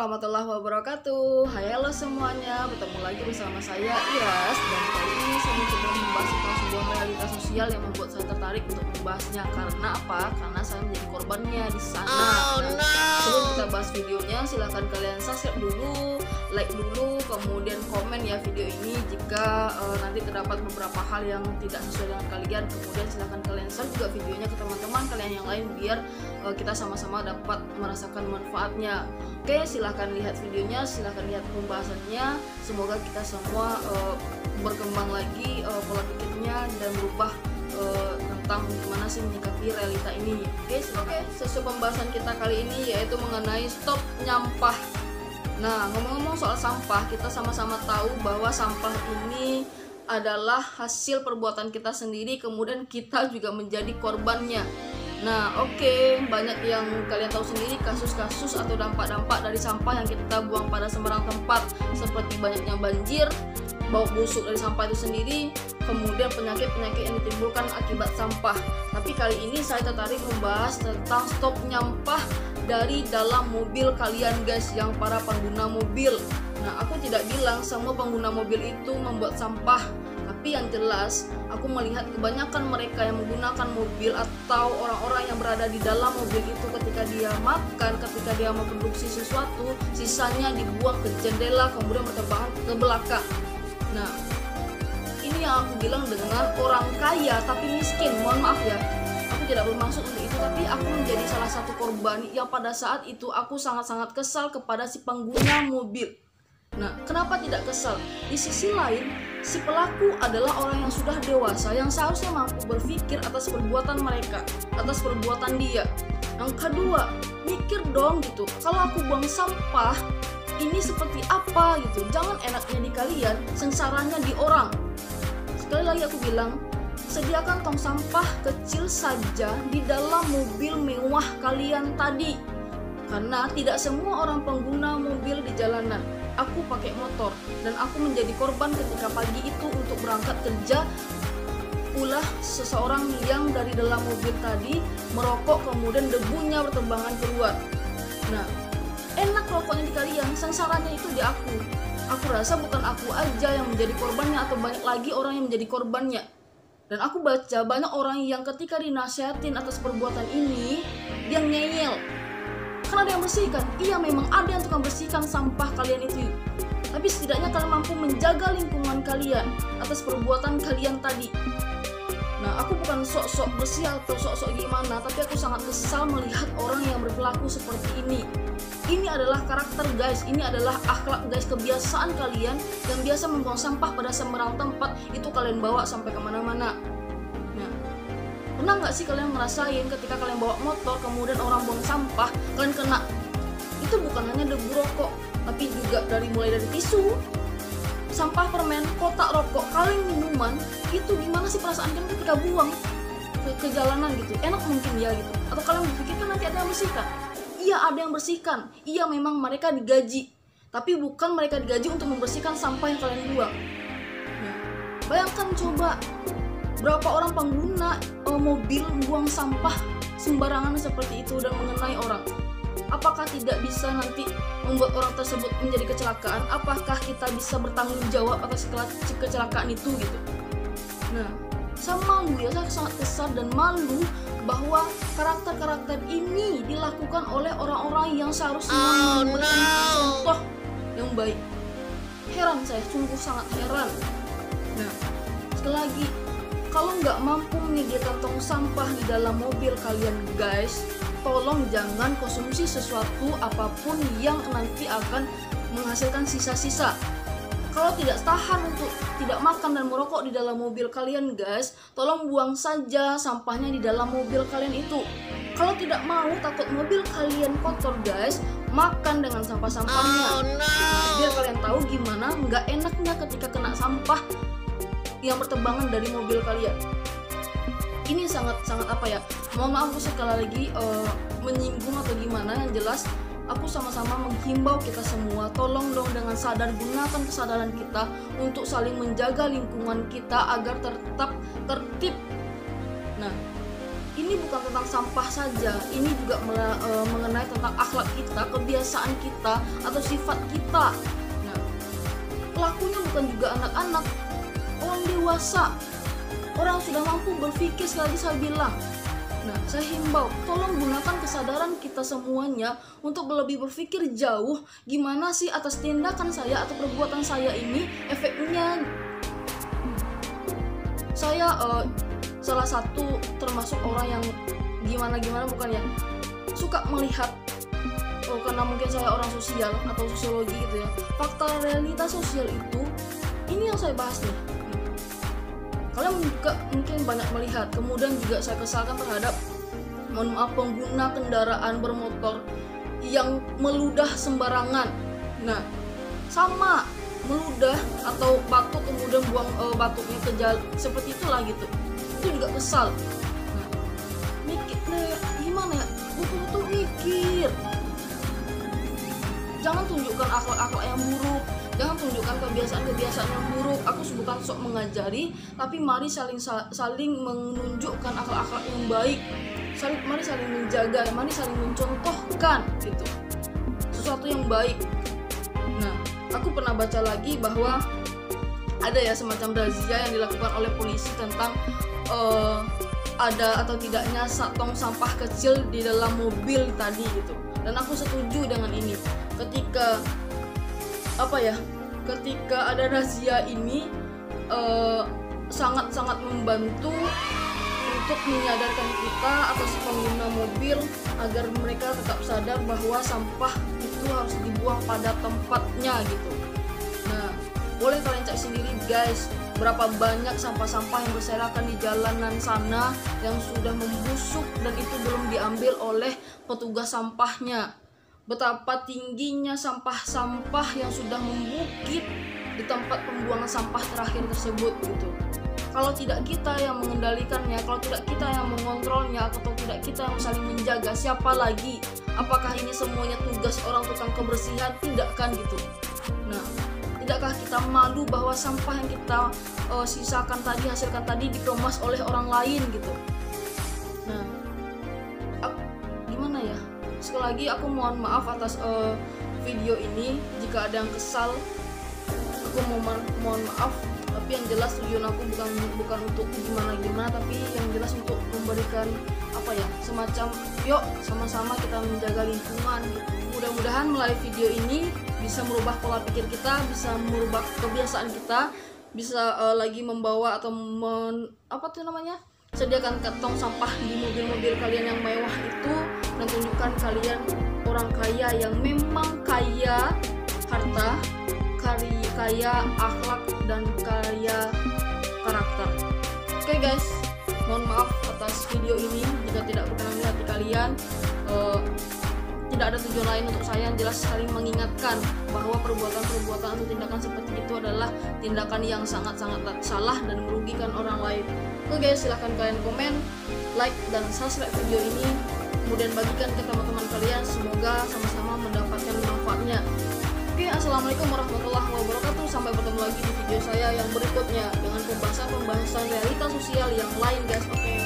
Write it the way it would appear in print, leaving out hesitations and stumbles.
warahmatullahi wabarakatuh. Hai halo semuanya, bertemu lagi bersama saya Iras. Dan kali ini saya mencoba membahas tentang sebuah realitas sosial yang membuat saya tertarik untuk membahasnya. Karena apa? Karena saya menjadi korbannya di sana. Sebelum kita bahas videonya, silahkan kalian subscribe dulu, like dulu, kemudian komen ya video ini. Jika nanti terdapat beberapa hal yang tidak sesuai dengan kalian, kemudian silahkan kalian share juga videonya ke teman-teman kalian yang lain biar kita sama-sama dapat merasakan manfaatnya. Oke, silahkan lihat videonya, silahkan lihat pembahasannya. Semoga kita semua berkembang lagi pola pikirnya dan berubah tentang gimana sih menyikapi realita ini. Oke, sesuai pembahasan kita kali ini yaitu mengenai stop nyampah. Nah, ngomong-ngomong soal sampah, kita sama-sama tahu bahwa sampah ini adalah hasil perbuatan kita sendiri, kemudian kita juga menjadi korbannya. Nah, oke, banyak yang kalian tahu sendiri kasus-kasus atau dampak-dampak dari sampah yang kita buang pada sembarang tempat, seperti banyaknya banjir, bau busuk dari sampah itu sendiri, kemudian penyakit-penyakit yang ditimbulkan akibat sampah. Tapi kali ini saya tertarik membahas tentang stop nyampah dari dalam mobil kalian guys, yang para pengguna mobil. Nah, aku tidak bilang semua pengguna mobil itu membuat sampah, tapi yang jelas aku melihat kebanyakan mereka yang menggunakan mobil atau orang-orang yang berada di dalam mobil itu, ketika dia makan, ketika dia memproduksi sesuatu, sisanya dibuang ke jendela kemudian berterbangan ke belakang. Nah, ini yang aku bilang dengan orang kaya tapi miskin. Mohon maaf ya, aku tidak bermaksud untuk itu, tapi aku menjadi salah satu korban yang pada saat itu aku sangat-sangat kesal kepada si pengguna mobil. Nah, kenapa tidak kesal? Di sisi lain, si pelaku adalah orang yang sudah dewasa, yang seharusnya mampu berpikir atas perbuatan mereka, atas perbuatan dia. Yang kedua, mikir dong gitu, kalau aku buang sampah, ini seperti apa gitu. Jangan enaknya di kalian, sengsaranya di orang. Sekali lagi aku bilang, sediakan tong sampah kecil saja di dalam mobil mewah kalian tadi. Karena tidak semua orang pengguna mobil di jalanan. Aku pakai motor dan aku menjadi korban ketika pagi itu untuk berangkat kerja. Ulah seseorang yang dari dalam mobil tadi merokok, kemudian debunya berterbangan keluar. Nah, enak rokoknya di kalian, sengsaranya itu di aku. Aku rasa bukan aku aja yang menjadi korbannya, atau banyak lagi orang yang menjadi korbannya. Dan aku baca banyak orang yang ketika dinasihatin atas perbuatan ini, dia ngeyel. Karena ada yang bersihkan, iya memang ada yang tukang bersihkan sampah kalian itu, tapi setidaknya kalian mampu menjaga lingkungan kalian atas perbuatan kalian tadi. Nah, aku bukan sok-sok bersih atau sok-sok gimana, tapi aku sangat kesal melihat orang yang berperilaku seperti ini. Ini adalah karakter guys, ini adalah akhlak guys, kebiasaan kalian yang biasa membuang sampah pada sembarang tempat, itu kalian bawa sampai kemana-mana. Nah, pernah nggak sih kalian ngerasain ketika kalian bawa motor kemudian orang buang sampah, kalian kena? Itu bukan hanya debu rokok, tapi juga mulai dari tisu, sampah permen, kotak rokok, kaleng minuman. Itu gimana sih perasaan kalian ketika buang ke jalanan gitu? Enak mungkin ya gitu? Atau kalian berpikir kan nanti ada yang bersihkan? Iya, ada yang bersihkan. Iya, memang mereka digaji, tapi bukan mereka digaji untuk membersihkan sampah yang kalian buang. Nah, bayangkan coba berapa orang pengguna mobil buang sampah sembarangan seperti itu dan mengenai orang. Apakah tidak bisa nanti membuat orang tersebut menjadi kecelakaan? Apakah kita bisa bertanggung jawab atas kecelakaan itu gitu? Nah, saya malu ya, saya sangat kesal dan malu bahwa karakter-karakter ini dilakukan oleh orang-orang yang seharusnya memberikan contoh yang baik. Heran saya, sungguh sangat heran. Nah, sekali lagi, kalau nggak mampu menyediakan tong sampah di dalam mobil kalian guys, tolong jangan konsumsi sesuatu apapun yang nanti akan menghasilkan sisa-sisa. Kalau tidak tahan untuk tidak makan dan merokok di dalam mobil kalian guys, tolong buang saja sampahnya di dalam mobil kalian itu. Kalau tidak mau, takut mobil kalian kotor guys, makan dengan sampah-sampahnya. Biar kalian tahu gimana nggak enaknya ketika kena sampah yang berterbangan dari mobil kalian. Ini sangat-sangat apa ya, mohon maaf aku sekali lagi menyinggung atau gimana. Yang jelas aku sama-sama menghimbau kita semua, tolong dong dengan sadar, gunakan kesadaran kita untuk saling menjaga lingkungan kita agar tetap tertib. Nah, ini bukan tentang sampah saja, ini juga mengenai tentang akhlak kita, kebiasaan kita, atau sifat kita. Nah, pelakunya bukan juga anak-anak, orang dewasa, orang sudah mampu berpikir. Sekali lagi saya bilang, nah, saya himbau, tolong gunakan kesadaran kita semuanya untuk lebih berpikir jauh, gimana sih atas tindakan saya atau perbuatan saya ini efeknya. Saya salah satu termasuk orang yang gimana bukan ya, suka melihat, karena mungkin saya orang sosial atau sosiologi gitu ya, fakta realitas sosial itu, ini yang saya bahas nih. Kalian juga mungkin banyak melihat, kemudian juga saya kesalkan terhadap, mohon maaf, pengguna kendaraan bermotor yang meludah sembarangan. Nah, sama meludah atau batuk kemudian buang batuknya ke jalan, seperti itulah gitu. Itu juga kesal. Nah, mikir gimana ya, betul-betul mikir. Jangan tunjukkan akhlak-akhlak yang buruk, jangan tunjukkan kebiasaan-kebiasaan yang buruk. Aku bukan sok mengajari, tapi mari saling menunjukkan akhlak-akhlak yang baik. Mari saling menjaga, mari saling mencontohkan gitu, sesuatu yang baik. Nah, aku pernah baca lagi bahwa ada ya semacam razia yang dilakukan oleh polisi tentang ada atau tidaknya tong sampah kecil di dalam mobil tadi gitu. Dan aku setuju dengan ini. Ketika ada razia ini sangat-sangat membantu untuk menyadarkan kita atau si pengguna mobil agar mereka tetap sadar bahwa sampah itu harus dibuang pada tempatnya gitu. Nah, boleh kalian cek sendiri guys, berapa banyak sampah-sampah yang berserakan di jalanan sana yang sudah membusuk dan itu belum diambil oleh petugas sampahnya. Betapa tingginya sampah-sampah yang sudah membukit di tempat pembuangan sampah terakhir tersebut gitu. Kalau tidak kita yang mengendalikannya, kalau tidak kita yang mengontrolnya, atau tidak kita yang saling menjaga, siapa lagi? Apakah ini semuanya tugas orang tukang kebersihan? Tidak kan gitu. Nah, tidakkah kita malu bahwa sampah yang kita hasilkan tadi dikemas oleh orang lain gitu. Nah, gimana ya, sekali lagi aku mohon maaf atas video ini. Jika ada yang kesal, aku mohon maaf. Tapi yang jelas tujuan aku bukan untuk gimana, tapi yang jelas untuk memberikan semacam yuk sama-sama kita menjaga lingkungan gitu. Mudah-mudahan melalui video ini bisa merubah pola pikir kita, bisa merubah kebiasaan kita, bisa lagi membawa atau sediakan kantong sampah di mobil-mobil kalian yang mewah itu, dan tunjukkan kalian orang kaya yang memang kaya harta, kaya akhlak, dan kaya karakter. Oke guys, mohon maaf atas video ini jika tidak berkenan di hati kalian. Tidak ada tujuan lain untuk saya, yang jelas saling mengingatkan bahwa perbuatan-perbuatan atau tindakan seperti itu adalah tindakan yang sangat-sangat salah dan merugikan orang lain. Oke guys, silahkan kalian komen, like, dan subscribe video ini, kemudian bagikan ke teman-teman kalian. Semoga sama-sama mendapatkan manfaatnya. Oke, assalamualaikum warahmatullahi wabarakatuh. Sampai bertemu lagi di video saya yang berikutnya dengan pembahasan realitas sosial yang lain guys. Oke.